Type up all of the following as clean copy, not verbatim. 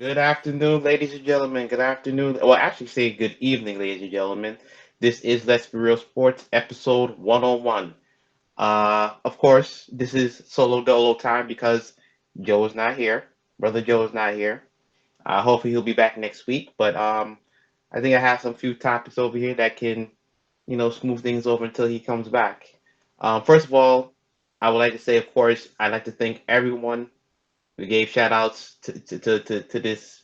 Good afternoon, ladies and gentlemen. Good afternoon. Well, actually, say good evening, ladies and gentlemen. This is Let's Be Real Sports, episode 101. Of course, this is solo dolo time because Joe is not here. Brother Joe is not here. Hopefully, he'll be back next week. But I think I have some few topics over here that can, smooth things over until he comes back. First of all, I would like to say, of course, I'd like to thank everyone. We gave shout outs to this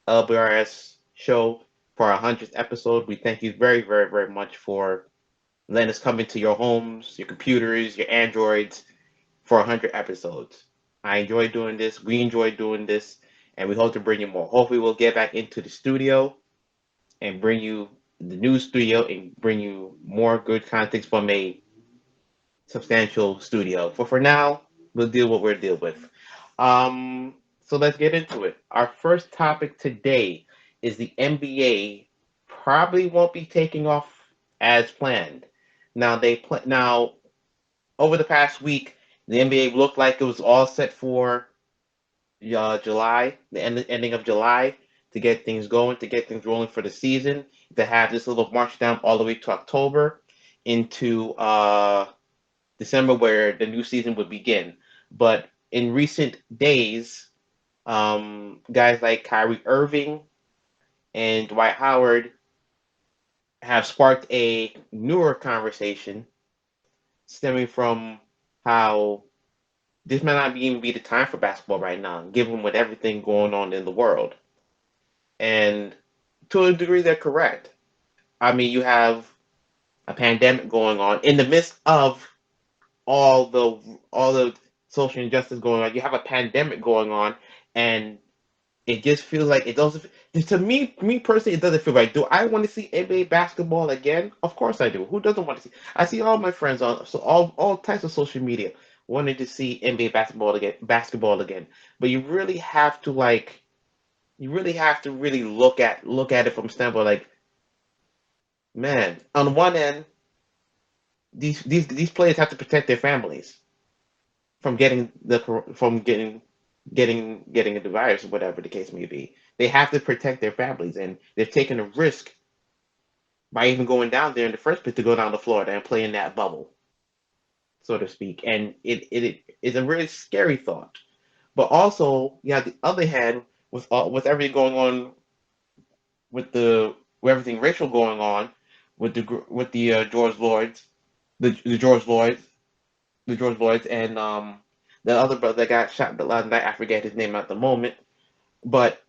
LBRS show for our 100th episode. We thank you very, very, very much for letting us come into your homes, your computers, your Androids for 100 episodes. I enjoy doing this. We enjoy doing this, and we hope to bring you more. Hopefully, we'll get back into the studio and bring you the new studio and bring you more good content from a substantial studio. But for now, we'll deal what we're dealing with. So let's get into it. Our first topic today is the NBA probably won't be taking off as planned. Now over the past week, the NBA looked like it was all set for July, ending of July, to get things going, to get things rolling for the season, to have this little march down all the way to October into December, where the new season would begin. But in recent days, guys like Kyrie Irving and Dwight Howard have sparked a newer conversation stemming from how this might not even be the time for basketball right now, given with everything going on in the world. And to a degree, they're correct. I mean, you have a pandemic going on in the midst of all the all the social injustice going on. You have a pandemic going on, and it just feels like it doesn't. To me personally, it doesn't feel right. Do I want to see NBA basketball again? Of course I do. Who doesn't want to see? I see all my friends on so all types of social media wanting to see NBA basketball again. But you really have to really look at it from standpoint like, man, on one end, these players have to protect their families from getting the virus or whatever the case may be. They have to protect their families, and they're taking a risk by even going down there in the first place to go down to Florida and play in that bubble, so to speak. And it is a really scary thought. But also, you have the other hand with everything going on with everything racial going on with the George Lloyds, the George Lloyds, the George Lloyds, and the other brother that got shot the last night. I forget his name at the moment, but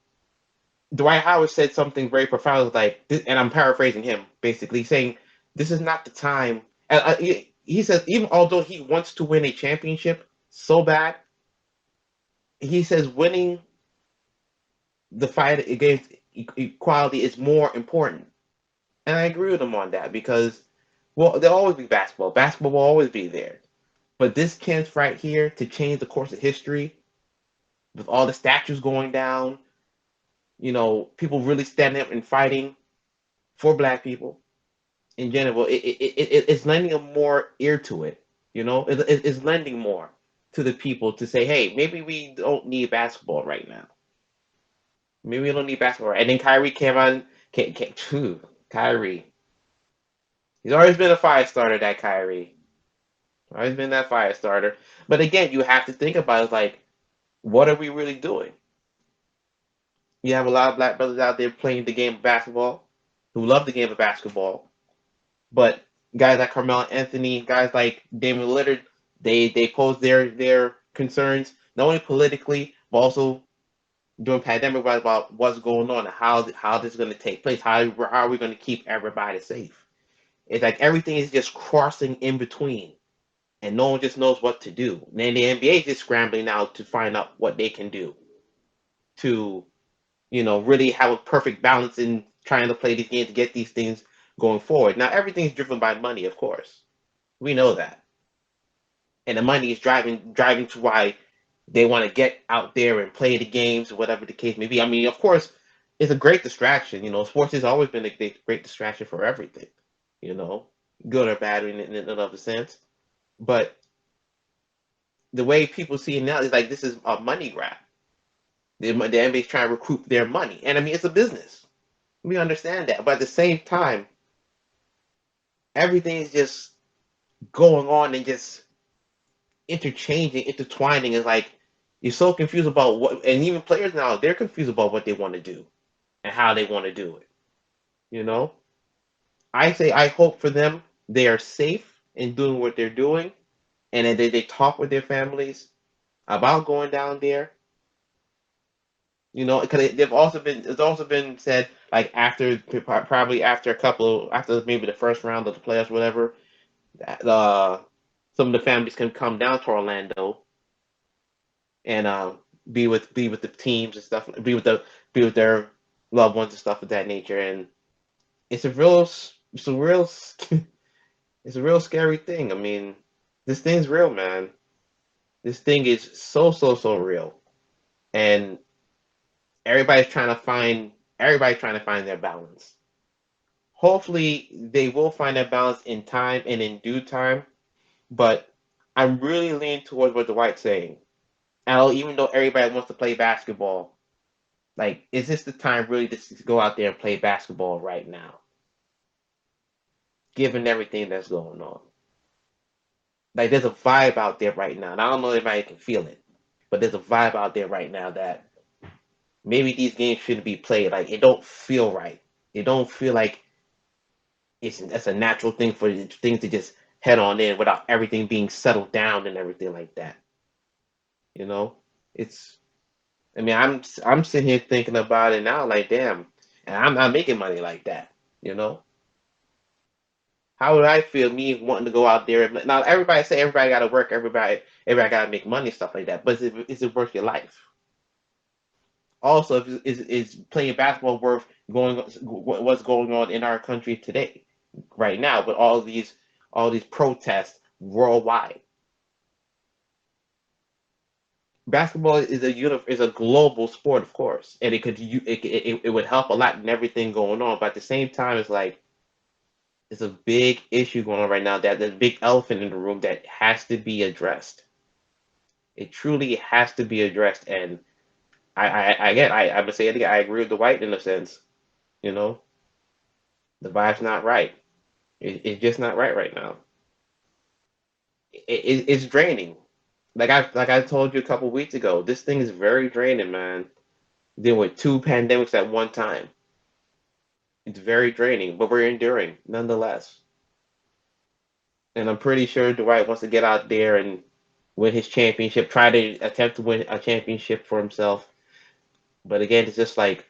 Dwight Howard said something very profound, like, and I'm paraphrasing him, basically saying, "This is not the time." And he says, even although he wants to win a championship so bad, he says winning the fight against equality is more important. And I agree with him on that because, well, there'll always be basketball. Basketball will always be there. But this chance right here to change the course of history with all the statues going down, people really standing up and fighting for black people in general, it's lending a more ear to it. It's lending more to the people to say, hey, maybe we don't need basketball right now. Maybe we don't need basketball. And then Kyrie came on. Kyrie. He's always been a fire starter, that Kyrie. Always been that fire starter. But again, you have to think about it like, what are we really doing? You have a lot of black brothers out there playing the game of basketball who love the game of basketball. But guys like Carmelo Anthony, guys like Damian Lillard, they pose their concerns not only politically but also during pandemic about what's going on and how this is going to take place. How are we going to keep everybody safe? It's like everything is just crossing in between, and no one just knows what to do. And then the NBA is just scrambling now to find out what they can do to, really have a perfect balance in trying to play these games to get these things going forward. Now everything's driven by money, of course. We know that. And the money is driving to why they want to get out there and play the games or whatever the case may be. I mean, of course, it's a great distraction. Sports has always been a great distraction for everything, you know, good or bad in another sense. But the way people see it now is like this is a money grab. The NBA is trying to recoup their money, and I mean it's a business. We understand that, but at the same time, everything is just going on and just interchanging, intertwining. Is like you're so confused about what, and even players now they're confused about what they want to do and how they want to do it. You know, I say I hope for them they are safe in doing what they're doing, and then they talk with their families about going down there. You know, because they've also been it's also been said like after probably after a couple after maybe the first round of the playoffs, whatever. Uh, some of the families can come down to Orlando and be with the teams and stuff, be with their loved ones and stuff of that nature. And it's a real it's a real it's a real scary thing. I mean, this thing's real, man. This thing is so real, and everybody's trying to find everybody's trying to find their balance. Hopefully, they will find that balance in time and in due time. But I'm really leaning towards what Dwight's saying. And even though everybody wants to play basketball, like, is this the time really to go out there and play basketball right now, given everything that's going on? Like, there's a vibe out there right now, and I don't know if anybody can feel it, but there's a vibe out there right now that maybe these games shouldn't be played. Like, it don't feel right. It don't feel like that's a natural thing for things to just head on in without everything being settled down and everything like that. You know, it's. I mean, I'm sitting here thinking about it now, like, damn, and I'm not making money like that. You know, how would I feel me wanting to go out there? Now, everybody say everybody got to work, everybody got to make money, stuff like that. But is it worth your life? Also, is playing basketball worth what's going on in our country today, right now, with all these protests worldwide? Basketball is a global sport, of course, and it would help a lot in everything going on. But at the same time, it's like it's a big issue going on right now. That there's a big elephant in the room that has to be addressed. It truly has to be addressed, and I'm gonna say it again. I agree with the White in a sense. You know, the vibe's not right. It's just not right now. It's draining. Like I told you a couple weeks ago, this thing is very draining, man. Dealing with two pandemics at one time. It's very draining, but we're enduring nonetheless. And I'm pretty sure Dwight wants to get out there and win his championship, try to attempt to win a championship for himself. But again, it's just like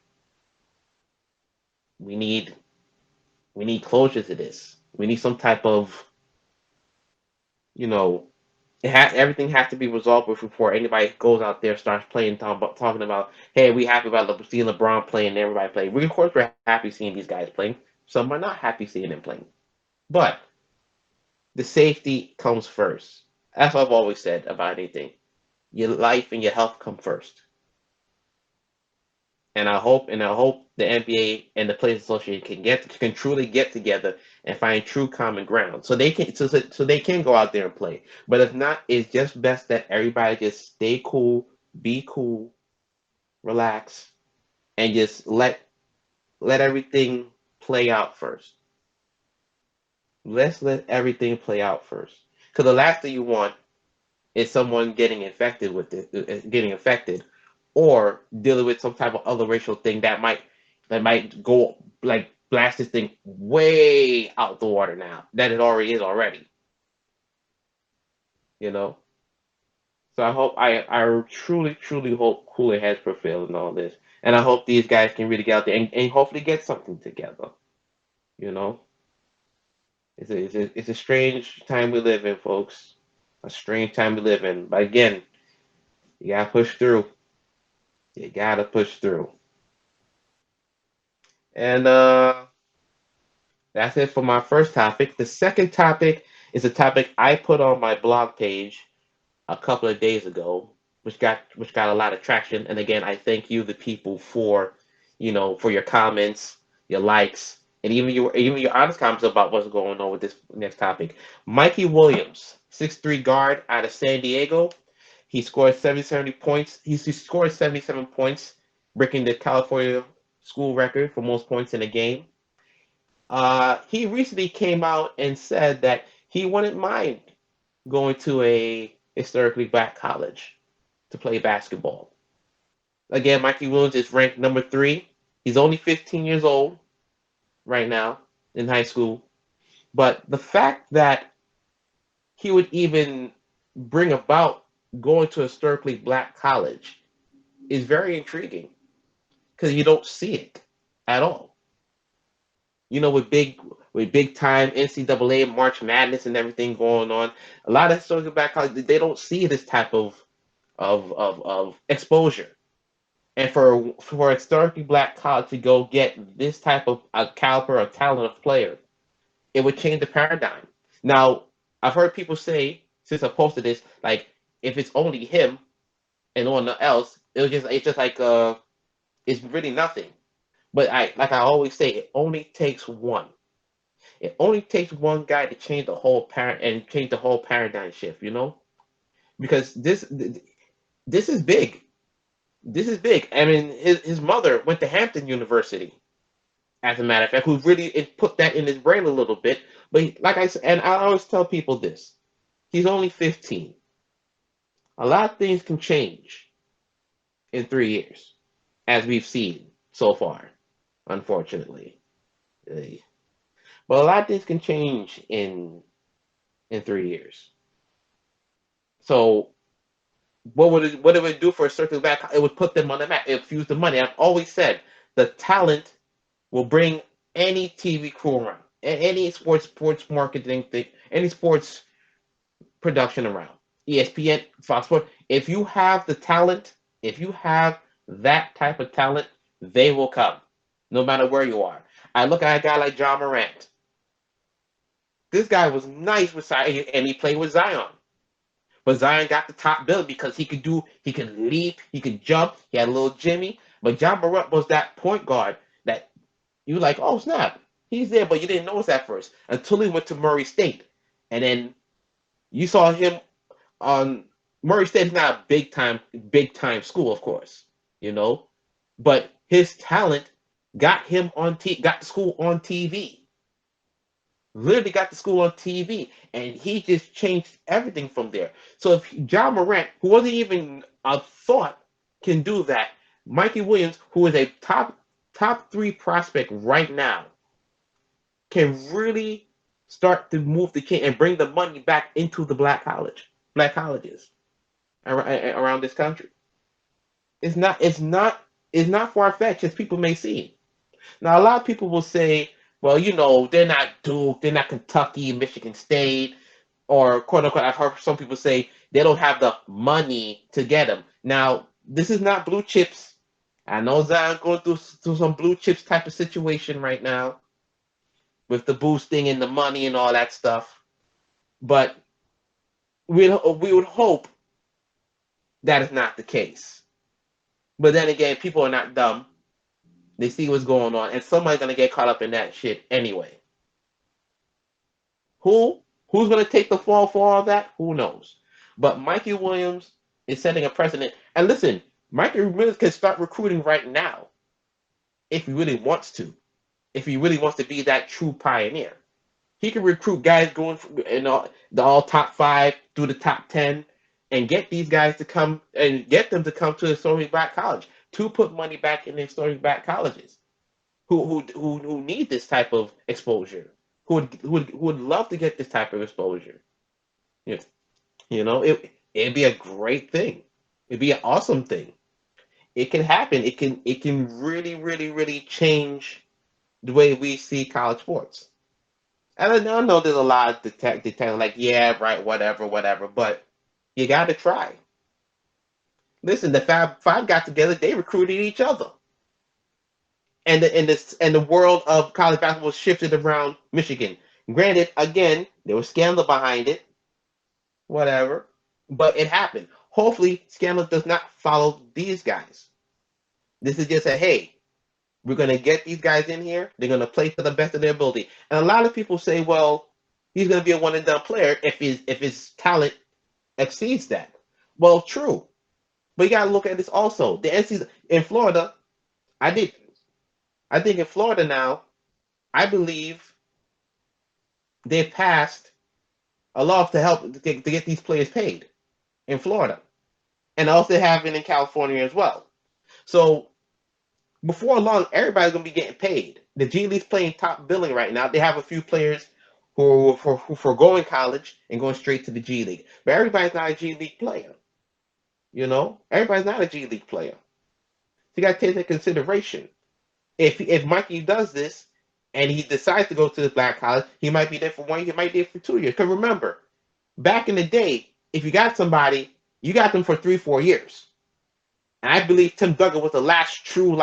we need we need closure to this. We need some type of, you know, everything has to be resolved before anybody goes out there starts playing talking about, hey, we happy about seeing LeBron playing and everybody playing. We of course we're happy seeing these guys playing. Some are not happy seeing them playing. But the safety comes first. That's what I've always said about anything. Your life and your health come first. And I hope the NBA and the Players Association can truly get together and find true common ground, so they can go out there and play. But if not, it's just best that everybody just stay cool, be cool, relax, and just let everything play out first. Let's let everything play out first. Because the last thing you want is someone getting affected, or dealing with some type of other racial thing that might go like blast this thing way out the water now that it already is already. You know. So I truly hope cooler heads prevail in all this, and I hope these guys can really get out there and hopefully get something together. You know. It's a strange time we live in, folks. A strange time we live in. But again, you gotta push through. You gotta push through. And that's it for my first topic. The second topic is a topic I put on my blog page a couple of days ago, which got a lot of traction. And again, I thank you, the people, for your comments, your likes, and even your honest comments about what's going on with this next topic. Mikey Williams, 6'3" guard out of San Diego. He scored 70 points. He scored 77 points, breaking the California school record for most points in a game. He recently came out and said that he wouldn't mind going to a historically black college to play basketball. Again, Mikey Williams is ranked number 3. He's only 15 years old right now in high school. But the fact that he would even bring about going to a historically black college is very intriguing because you don't see it at all. You know, with big time NCAA March Madness and everything going on, a lot of historically black colleges they don't see this type of exposure. And for a historically black college to go get this type of a caliber or talent of player, it would change the paradigm. Now, I've heard people say since I posted this, like if it's only him and no one else, it's just like it's really nothing. But I always say, it only takes one. It only takes one guy to change the whole paradigm shift, you know? Because this is big. This is big. I mean, his mother went to Hampton University, as a matter of fact, who really put that in his brain a little bit. But like I said, and I always tell people this, he's only 15. A lot of things can change in 3 years, as we've seen so far, unfortunately. But a lot of things can change in 3 years. So what it would do for a certain back? It would put them on the map. It would fuse the money. I've always said the talent will bring any TV crew around, any sports marketing thing, any sports production around. ESPN, Fox Sports. If you have the talent, if you have that type of talent, they will come, no matter where you are. I look at a guy like John Morant. This guy was nice with Zion, and he played with Zion. But Zion got the top bill because he could leap, he could jump, he had a little Jimmy. But John Morant was that point guard that you were like, oh snap, he's there, but you didn't notice at first until he went to Murray State. And then you saw him on Murray State is not a big time school, of course, you know. But his talent got got the school on TV. Literally got the school on TV, and he just changed everything from there. So if John Morant, who wasn't even a thought, can do that, Mikey Williams, who is a top 3 prospect right now, can really start to move the king and bring the money back into the black colleges around this country. It's not far fetched as people may seem. Now a lot of people will say, well, you know, they're not Duke, they're not Kentucky, Michigan State, or quote unquote, I've heard some people say they don't have the money to get them. Now, this is not blue chips. I know Zion's going through some blue chips type of situation right now with the boosting and the money and all that stuff. But we would hope that is not the case. But then again, people are not dumb. They see what's going on, and somebody's gonna get caught up in that shit anyway. Who's gonna take the fall for all that? Who knows? But Mikey Williams is setting a precedent. And listen, Mikey Williams can start recruiting right now if he really wants to. If he really wants to be that true pioneer, he can recruit guys going from, the all top 5 through the top 10, and get these guys to come and get them to come to the historic black college, to put money back in the historic black colleges who need this type of exposure, who would love to get this type of exposure. You know, it'd be a great thing. It'd be an awesome thing. It can happen. It can really, really, really change the way we see college sports. And I know there's a lot of detect like, yeah, right, whatever, but you got to try. Listen, the Fab Five got together. They recruited each other, and the world of college basketball shifted around Michigan. Granted, again, there was scandal behind it, whatever, but it happened. Hopefully, scandal does not follow these guys. This is just a hey, we're gonna get these guys in here. They're gonna play to the best of their ability. And a lot of people say, well, he's gonna be a one and done player if his talent exceeds that. Well, true, but you gotta look at this also. The NCAA in Florida, I did. I think in Florida now, I believe they passed a law to help to get these players paid in Florida, and also have it in California as well. So before long, everybody's gonna be getting paid. The G League's playing top billing right now. They have a few players who foregoing college and going straight to the G League, but everybody's not a G League player. Everybody's not a G League player. So you got to take into consideration. If Mikey does this and he decides to go to the black college, he might be there for 1 year, he might be there for 2 years. Because remember, back in the day, if you got somebody, you got them for 3, 4 years. And I believe Tim Duggan was the last true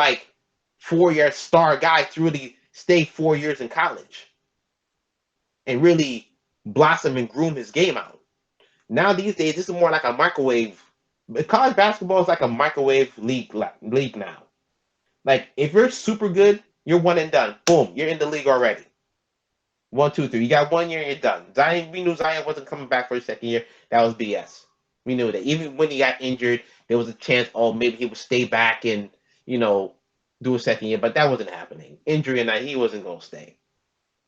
4 year star guy to really stay 4 years in college and really blossom and groom his game out. Now these days, this is more like a microwave. College basketball is like a microwave league now. Like if you're super good, you're one and done. Boom, you're in the league already. 1, 2, 3. You got 1 year and you're done. Zion, we knew Zion wasn't coming back for his second year. That was BS. We knew that. Even when he got injured, there was a chance, oh, maybe he would stay back and, do a second year, but that wasn't happening. Injury or not, he wasn't going to stay.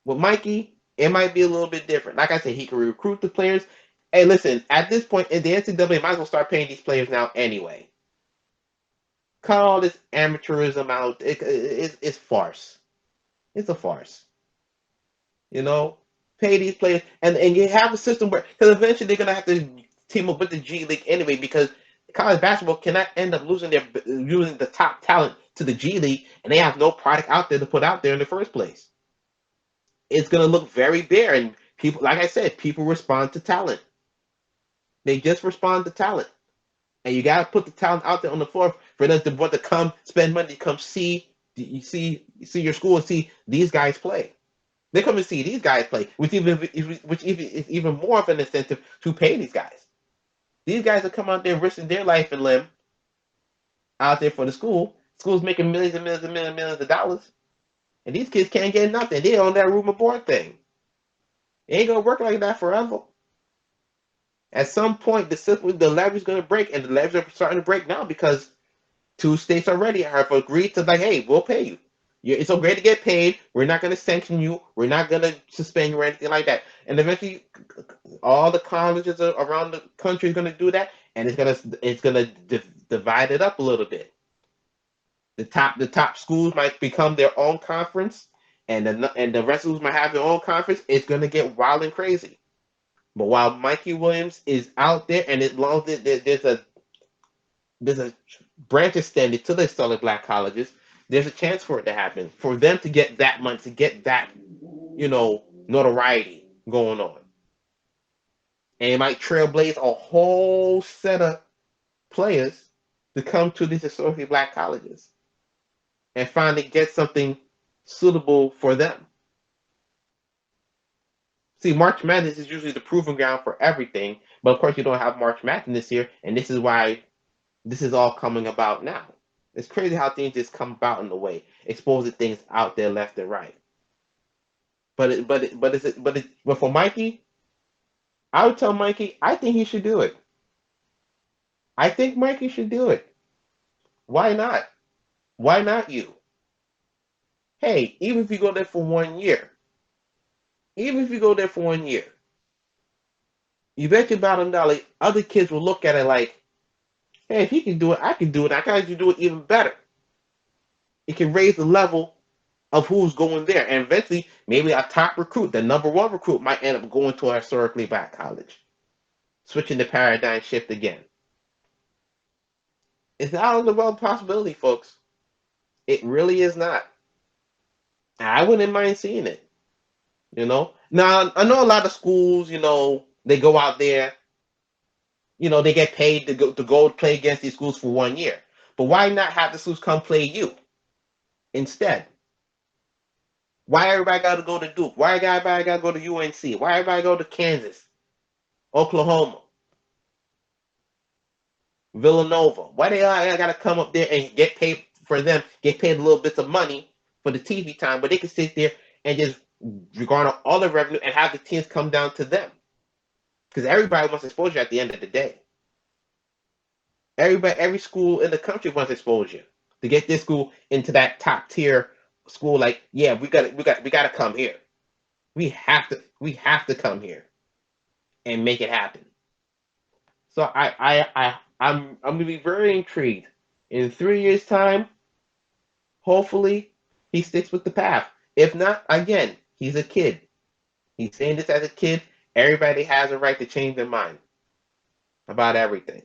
With Mikey, it might be a little bit different. Like I said, he can recruit the players. Hey, listen, at this point, in the NCAA might as well start paying these players now anyway. Cut all this amateurism out. It's farce. It's a farce. Pay these players, and you have a system where, because eventually they're gonna have to team up with the G League anyway, because college basketball cannot end up losing the top talent to the G League, and they have no product out there to put out there in the first place. It's gonna look very bare, and people, like I said, people respond to talent. They just respond to talent, and you gotta put the talent out there on the floor for them to want to come spend money, come see your school and see these guys play. They come and see these guys play, which is even more of an incentive to pay these guys. These guys are coming out there risking their life and limb out there for the school. School's making millions and millions and millions and millions of dollars, and these kids can't get nothing. They on that room and board thing. It ain't gonna work like that forever. At some point, the levee's gonna break, and the levees are starting to break now because 2 states already have agreed to hey, we'll pay you. It's okay to get paid. We're not going to sanction you. We're not going to suspend you or anything like that. And eventually, all the colleges around the country are going to do that, and it's gonna divide it up a little bit. The top schools might become their own conference, and the rest of schools might have their own conference. It's going to get wild and crazy. But while Mikey Williams is out there, and as long as there's a branch extended to the solid black colleges, there's a chance for it to happen, for them to get that money, to get that, notoriety going on. And it might trailblaze a whole set of players to come to these historically black colleges and finally get something suitable for them. See, March Madness is usually the proving ground for everything, but of course you don't have March Madness this year, and this is why this is all coming about now. It's crazy how things just come about in the way, exposing things out there left and right. But for Mikey, I would tell Mikey, I think he should do it. I think Mikey should do it. Why not? Why not you? Hey, even if you go there for 1 year, you bet your bottom dollar, other kids will look at it like, hey, if he can do it, I can do it. I can actually do it even better. It can raise the level of who's going there. And eventually, maybe a top recruit, the number one recruit, might end up going to a historically black college. Switching the paradigm shift again. It's not on the realm of possibility, folks. It really is not. I wouldn't mind seeing it. Now, I know a lot of schools, they go out there, they get paid to go play against these schools for 1 year. But why not have the schools come play you instead? Why everybody got to go to Duke? Why everybody got to go to UNC? Why everybody go to Kansas, Oklahoma, Villanova? Why they all got to come up there and get paid for them, get paid a little bits of money for the TV time, but they can sit there and just garner all the revenue and have the teams come down to them? Because everybody wants exposure at the end of the day. Every school in the country wants exposure. To get this school into that top tier school, like, yeah, we got to come here. We have to come here and make it happen. So I'm gonna be very intrigued. In 3 years' time, hopefully he sticks with the path. If not, again, he's a kid. He's saying this as a kid. Everybody has a right to change their mind about everything.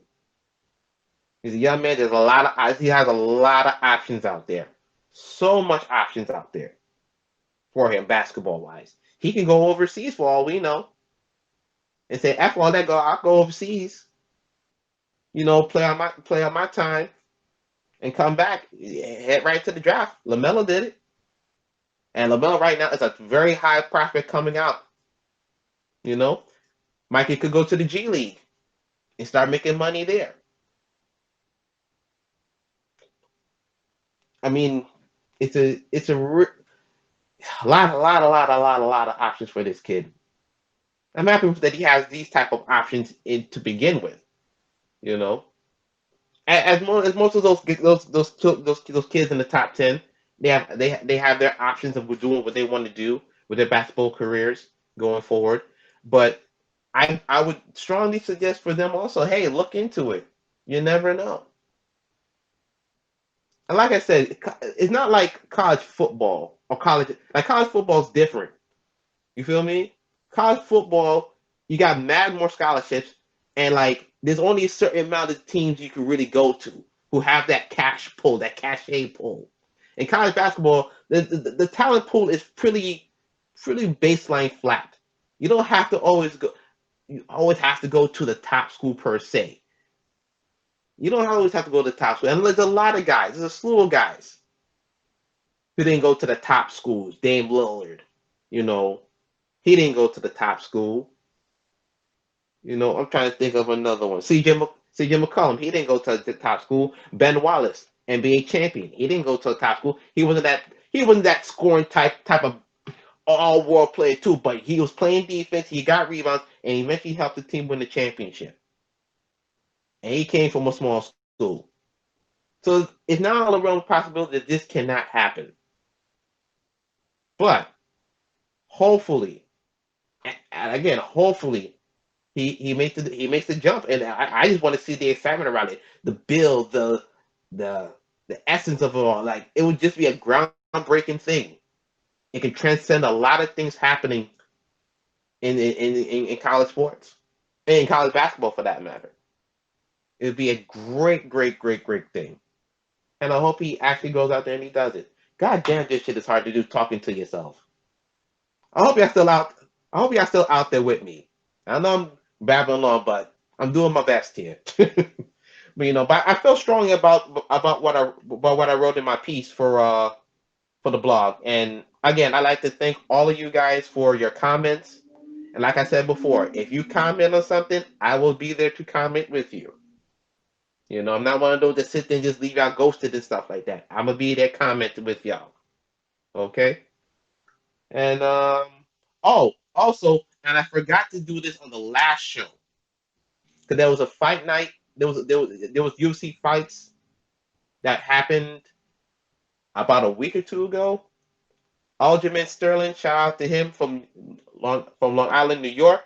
He's a young man. He has a lot of options out there. So much options out there for him basketball wise. He can go overseas for all we know and say, F all that, I'll go overseas. Play on my time and come back, head right to the draft. LaMelo did it. And LaMelo right now is a very high prospect coming out. You know, Mikey could go to the G League and start making money there. I mean, it's a lot of options for this kid. I'm happy that he has these type of options to begin with. You know, as most of those kids in the top 10, they have their options of doing what they want to do with their basketball careers going forward. But I would strongly suggest for them also, hey, look into it. You never know. And like I said, it's not like college football or college. Like college football is different. You feel me? College football, you got mad more scholarships, and like there's only a certain amount of teams you can really go to who have that cash pull, that cachet pull. In college basketball, the talent pool is pretty baseline flat. You don't have to always go. You always have to go to the top school per se. You don't always have to go to the top school. And there's a lot of guys. There's a slew of guys who didn't go to the top schools. Dame Lillard, you know, he didn't go to the top school. I'm trying to think of another one. CJ McCollum, he didn't go to the top school. Ben Wallace, NBA champion, he didn't go to the top school. He wasn't that scoring type of all world player too, but he was playing defense. He got rebounds, and eventually helped the team win the championship. And he came from a small school, so it's not all around the possibility that this cannot happen. But hopefully, and again, hopefully he makes the jump, and I just want to see the excitement around it, the build, the the essence of it all. Like it would just be a groundbreaking thing. It can transcend a lot of things happening in college sports, and in college basketball for that matter. It would be a great, great, great, great thing, and I hope he actually goes out there and he does it. God damn, this shit is hard to do talking to yourself. I hope y'all still out. I hope y'all still out there with me. I know I'm babbling on, but I'm doing my best here. But I feel strongly about what I wrote in my piece for the blog. And again, I'd like to thank all of you guys for your comments. And like I said before, if you comment on something, I will be there to comment with you. I'm not one of those that sit there and just leave y'all ghosted and stuff like that. I'm gonna be there commenting with y'all. Okay? And also, and I forgot to do this on the last show because there was a fight night. There was UFC fights that happened about a week or two ago. Aljamain Sterling, shout out to him from Long Island, New York.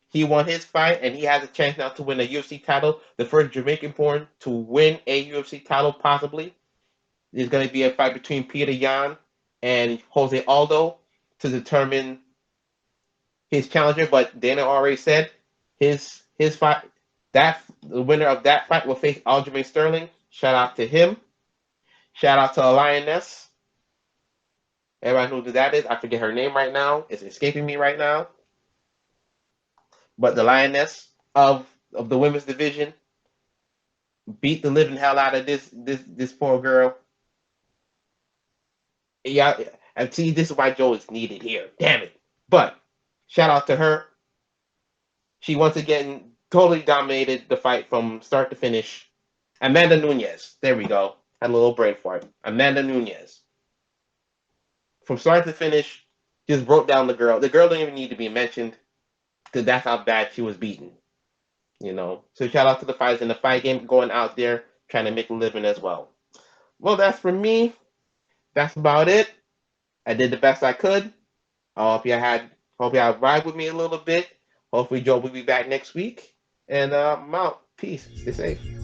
He won his fight, and he has a chance now to win a UFC title. The first Jamaican-born to win a UFC title, possibly. There's going to be a fight between Peter Yan and Jose Aldo to determine his challenger. But Dana already said his fight, the winner of that fight will face Aljamain Sterling. Shout out to him. Shout out to a Lioness. Everyone knows who that is. I forget her name right now. It's escaping me right now. But the Lioness of the women's division beat the living hell out of this poor girl. Yeah, and see, this is why Joe is needed here. Damn it. But shout out to her. She once again totally dominated the fight from start to finish. Amanda Nunes. There we go. Had a little brain fart. Amanda Nunes. From start to finish, just broke down the girl. The girl didn't even need to be mentioned because that's how bad she was beaten. So shout out to the fighters in the fight game going out there trying to make a living as well. Well, that's for me. That's about it. I did the best I could. Hope you had ride with me a little bit. Hopefully Joe will be back next week. And I'm out. Peace. Stay safe.